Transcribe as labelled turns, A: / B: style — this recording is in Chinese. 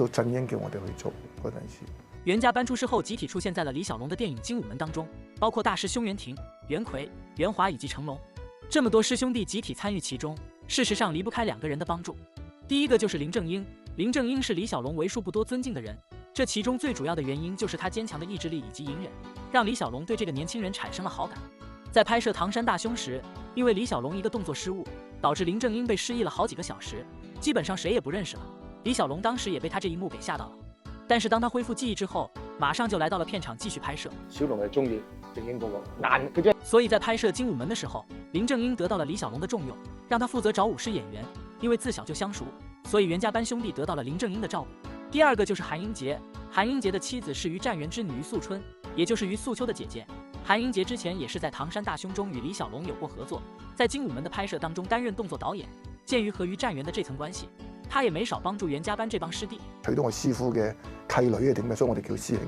A: 到振英叫我哋去做嗰陣時。
B: 袁家班出事后，集体出现在了李小龙的电影《精武门》当中，包括大师兄袁廷、袁奎、袁华以及成龙，这么多师兄弟集体参与其中。事实上离不开2个人的帮助，第一个就是林正英。林正英是李小龙为数不多尊敬的人，这其中最主要的原因就是他坚强的意志力以及隐忍，让李小龙对这个年轻人产生了好感。在拍摄《唐山大兄》时，因为李小龙一个动作失误，导致林正英被失忆了好几个小时，基本上谁也不认识了。李小龙当时也被他这一幕给吓到了。但是当他恢复记忆之后，马上就来到了片场继续拍摄。
C: 小龍係中意正英嗰個硬嘅啫。
B: 所以在拍攝《精武門》的時候，林正英得到了李小龍的重用，讓他負責找武師演員。因為自小就相熟，所以袁家班兄弟得到了林正英的照顧。第二個就是韓英傑，韓英傑的妻子是於占元之女於素春，也就是於素秋的姐姐。韓英傑之前也是在《唐山大兄》中與李小龍有過合作，在《精武門》的拍攝當中擔任動作導演。鑑於和於占元的這層關係，他也沒少幫助袁家班這幫師弟。
A: 娶到我師傅嘅契女係點嘅，所以我哋叫師兄。